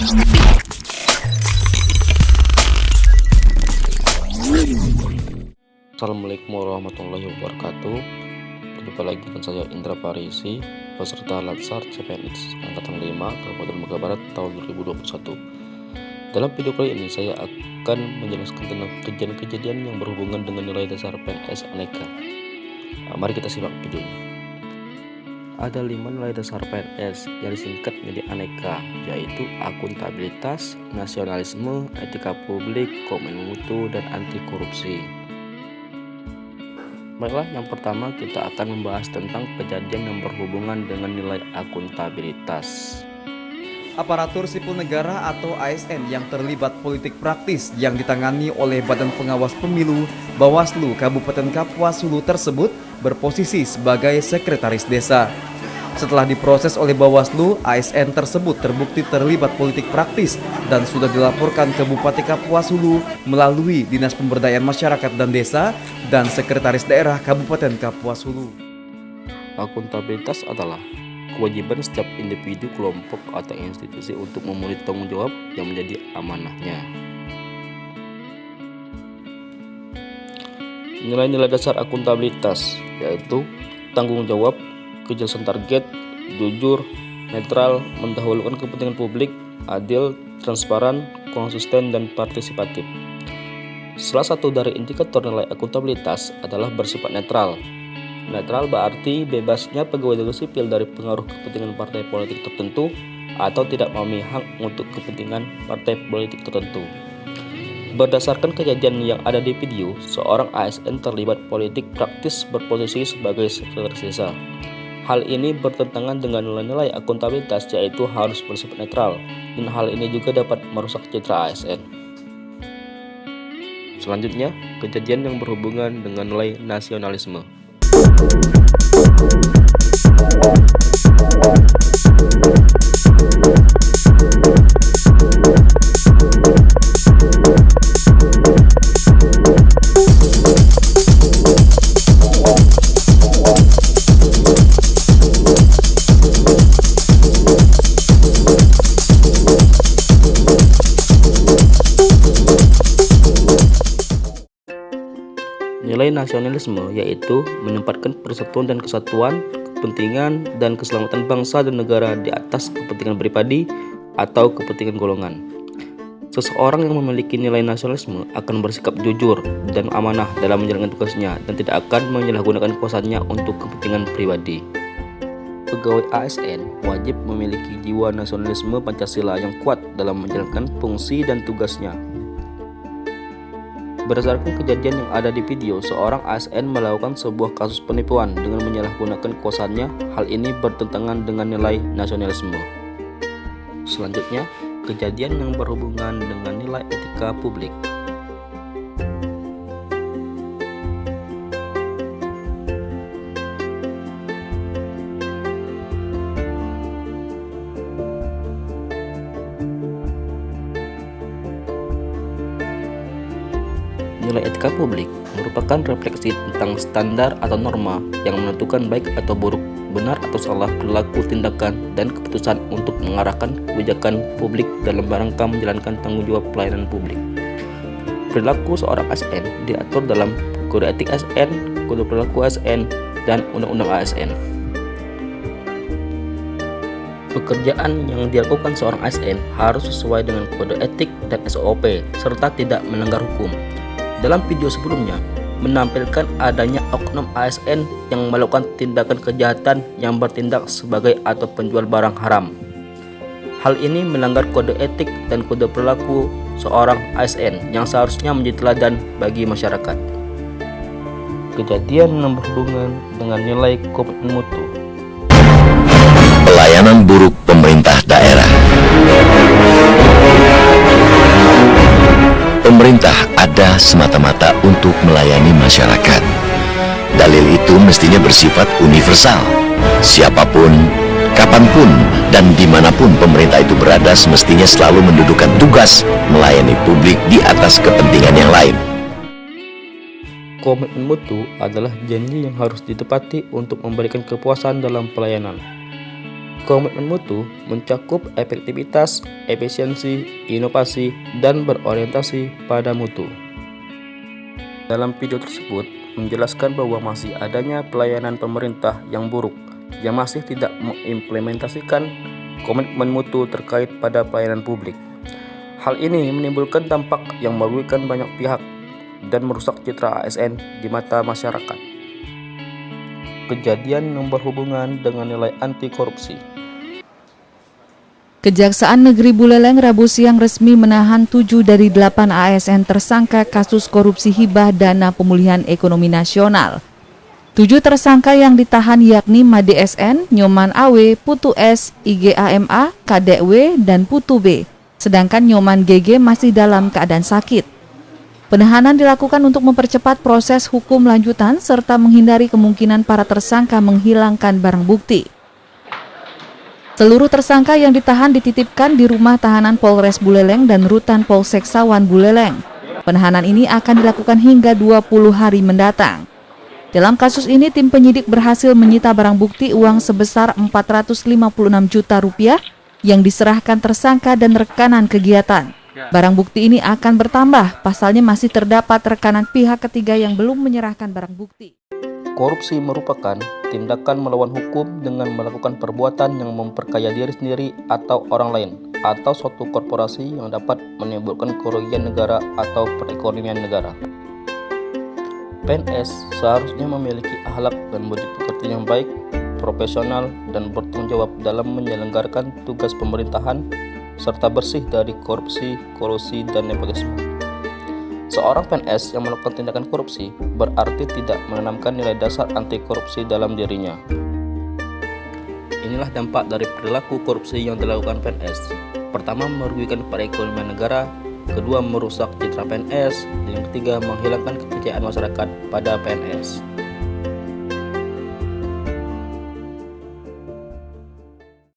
Assalamualaikum warahmatullahi wabarakatuh. Berjumpa lagi dengan saya Indra Parisi, peserta Latsar CPNS Angkatan 5 Kabupaten Mega Barat tahun 2021. Dalam video kali ini saya akan menjelaskan tentang kejadian-kejadian yang berhubungan dengan nilai dasar PNS aneka. Mari kita simak videonya. Ada 5 nilai dasar PNS yang disingkat menjadi aneka, yaitu akuntabilitas, nasionalisme, etika publik, komitmen mutu, dan anti korupsi. Baiklah, yang pertama kita akan membahas tentang kejadian yang berhubungan dengan nilai akuntabilitas. Aparatur sipil negara atau ASN yang terlibat politik praktis yang ditangani oleh Badan Pengawas Pemilu Bawaslu Kabupaten Kapuas Hulu tersebut berposisi sebagai sekretaris desa. Setelah diproses oleh Bawaslu, ASN tersebut terbukti terlibat politik praktis dan sudah dilaporkan ke Bupati Kapuas Hulu melalui Dinas Pemberdayaan Masyarakat dan Desa dan Sekretaris Daerah Kabupaten Kapuas Hulu. Akuntabilitas adalah kewajiban setiap individu, kelompok, atau institusi untuk memenuhi tanggung jawab yang menjadi amanahnya. Nilai-nilai dasar akuntabilitas yaitu tanggung jawab, kejelasan target, jujur, netral, mendahulukan kepentingan publik, adil, transparan, konsisten, dan partisipatif. Salah satu dari indikator nilai akuntabilitas adalah bersifat netral. Netral berarti bebasnya pegawai negeri sipil dari pengaruh kepentingan partai politik tertentu atau tidak memihak untuk kepentingan partai politik tertentu. Berdasarkan kejadian yang ada di video, seorang ASN terlibat politik praktis berposisi sebagai sekretaris desa. Hal ini bertentangan dengan nilai-nilai akuntabilitas, yaitu harus bersifat netral, dan hal ini juga dapat merusak citra ASN. Selanjutnya, kejadian yang berhubungan dengan nilai nasionalisme. Nilai nasionalisme yaitu menempatkan persatuan dan kesatuan, kepentingan dan keselamatan bangsa dan negara di atas kepentingan pribadi atau kepentingan golongan. Seseorang yang memiliki nilai nasionalisme akan bersikap jujur dan amanah dalam menjalankan tugasnya dan tidak akan menyalahgunakan kuasanya untuk kepentingan pribadi. Pegawai ASN wajib memiliki jiwa nasionalisme Pancasila yang kuat dalam menjalankan fungsi dan tugasnya. Berdasarkan kejadian yang ada di video, seorang ASN melakukan sebuah kasus penipuan dengan menyalahgunakan kuasanya. Hal ini bertentangan dengan nilai nasionalisme. Selanjutnya, kejadian yang berhubungan dengan nilai etika publik. Nilai etika publik merupakan refleksi tentang standar atau norma yang menentukan baik atau buruk, benar atau salah perilaku, tindakan, dan keputusan untuk mengarahkan kebijakan publik dalam rangka menjalankan tanggung jawab pelayanan publik. Perilaku seorang ASN diatur dalam Kode Etik ASN, Kode Perilaku ASN, dan Undang-Undang ASN. Pekerjaan yang dilakukan seorang ASN harus sesuai dengan kode etik dan SOP serta tidak melanggar hukum. Dalam video sebelumnya, menampilkan adanya oknum ASN yang melakukan tindakan kejahatan yang bertindak sebagai atau penjual barang haram. Hal ini melanggar kode etik dan kode perilaku seorang ASN yang seharusnya menjadi teladan bagi masyarakat. Kejadian yang berhubungan dengan nilai komitmen mutu. Pelayanan buruk pemerintah daerah. Pemerintah ada semata-mata untuk melayani masyarakat. Dalil itu mestinya bersifat universal. Siapapun, kapanpun, dan dimanapun pemerintah itu berada semestinya selalu mendudukan tugas melayani publik di atas kepentingan yang lain. Komitmen mutu adalah janji yang harus ditepati untuk memberikan kepuasan dalam pelayanan. Komitmen mutu mencakup efektivitas, efisiensi, inovasi, dan berorientasi pada mutu. Dalam video tersebut menjelaskan bahwa masih adanya pelayanan pemerintah yang buruk yang masih tidak mengimplementasikan komitmen mutu terkait pada pelayanan publik. Hal ini menimbulkan dampak yang merugikan banyak pihak dan merusak citra ASN di mata masyarakat. Kejadian yang berhubungan dengan nilai anti korupsi. Kejaksaan Negeri Buleleng Rabu siang resmi menahan 7 dari 8 ASN tersangka kasus korupsi hibah dana pemulihan ekonomi nasional. 7 tersangka yang ditahan yakni Made SN, Nyoman AW, Putu S, IGAMA, KDW, dan Putu B. Sedangkan Nyoman GG masih dalam keadaan sakit. Penahanan dilakukan untuk mempercepat proses hukum lanjutan serta menghindari kemungkinan para tersangka menghilangkan barang bukti. Seluruh tersangka yang ditahan dititipkan di rumah tahanan Polres Buleleng dan Rutan Polsek Sawan Buleleng. Penahanan ini akan dilakukan hingga 20 hari mendatang. Dalam kasus ini, tim penyidik berhasil menyita barang bukti uang sebesar 456 juta rupiah yang diserahkan tersangka dan rekanan kegiatan. Barang bukti ini akan bertambah, pasalnya masih terdapat rekanan pihak ketiga yang belum menyerahkan barang bukti. Korupsi merupakan tindakan melawan hukum dengan melakukan perbuatan yang memperkaya diri sendiri atau orang lain, atau suatu korporasi yang dapat menimbulkan kerugian negara atau perekonomian negara. PNS seharusnya memiliki akhlak dan budi pekerti yang baik, profesional, dan bertanggung jawab dalam menyelenggarakan tugas pemerintahan, serta bersih dari korupsi, kolusi, dan nepotisme. Seorang PNS yang melakukan tindakan korupsi berarti tidak menanamkan nilai dasar anti korupsi dalam dirinya. Inilah dampak dari perilaku korupsi yang dilakukan PNS. Pertama, merugikan perekonomian negara. Kedua, merusak citra PNS. Dan yang ketiga, menghilangkan kepercayaan masyarakat pada PNS.